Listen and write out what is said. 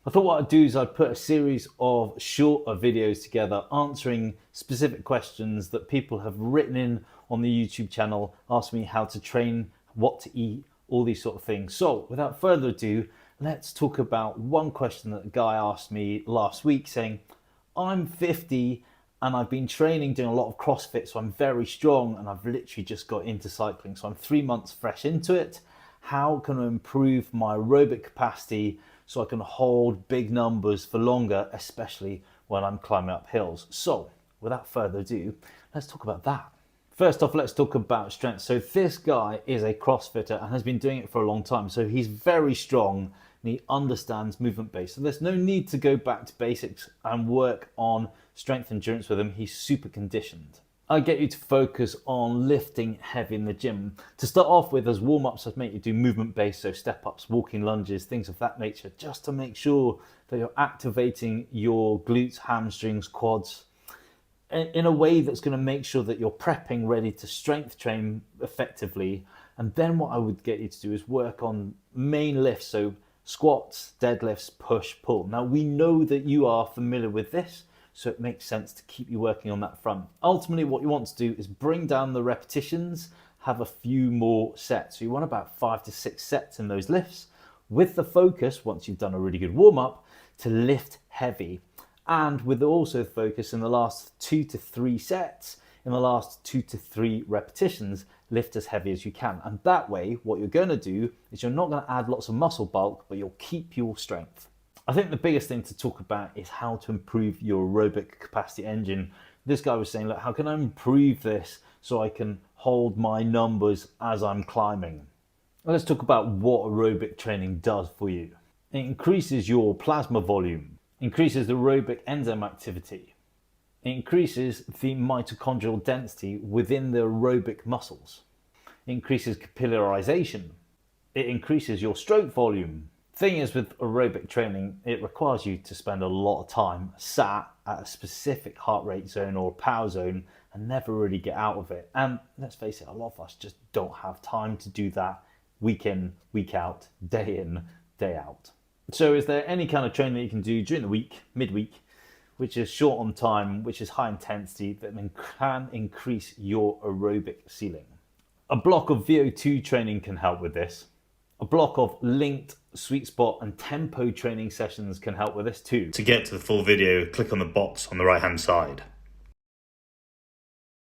I thought what I'd do is I'd put a series of shorter videos together answering specific questions that people have written in on the YouTube channel, asking me how to train, what to eat, all these sort of things. So without further ado, let's talk about one question that a guy asked me last week saying, I'm 50 and I've been training, doing a lot of CrossFit, so I'm very strong and I've literally just got into cycling. So I'm 3 months fresh into it. How can I improve my aerobic capacity so I can hold big numbers for longer, especially when I'm climbing up hills? So without further ado, let's talk about that. First off, let's talk about strength. So this guy is a CrossFitter and has been doing it for a long time. So he's very strong and he understands movement base. So there's no need to go back to basics and work on strength endurance with him. He's super conditioned. I get you to focus on lifting heavy in the gym. To start off with, as warm-ups, I'd make you do movement based, so step-ups, walking lunges, things of that nature, just to make sure that you're activating your glutes, hamstrings, quads, in a way that's going to make sure that you're prepping ready to strength train effectively. And then what I would get you to do is work on main lifts, so squats, deadlifts, push, pull. Now we know that you are familiar with this, so it makes sense to keep you working on that front. Ultimately, what you want to do is bring down the repetitions, have a few more sets. So you want about 5 to 6 sets in those lifts, with the focus, once you've done a really good warm-up, to lift heavy. And with also focus in the last 2 to 3 sets, in the last 2 to 3 repetitions, lift as heavy as you can. And that way, what you're going to do is you're not going to add lots of muscle bulk, but you'll keep your strength. I think the biggest thing to talk about is how to improve your aerobic capacity engine. This guy was saying, look, how can I improve this so I can hold my numbers as I'm climbing? Well, let's talk about what aerobic training does for you. It increases your plasma volume, increases the aerobic enzyme activity, it increases the mitochondrial density within the aerobic muscles, it increases capillarization, it increases your stroke volume. Thing is, with aerobic training, it requires you to spend a lot of time sat at a specific heart rate zone or power zone and never really get out of it. And let's face it, a lot of us just don't have time to do that week in, week out, day in, day out. So is there any kind of training that you can do during the week, midweek, which is short on time, which is high intensity, that can increase your aerobic ceiling? A block of VO2 training can help with this. A block of linked sweet spot and tempo training sessions can help with this too. To get to the full video, click on the box on the right hand side.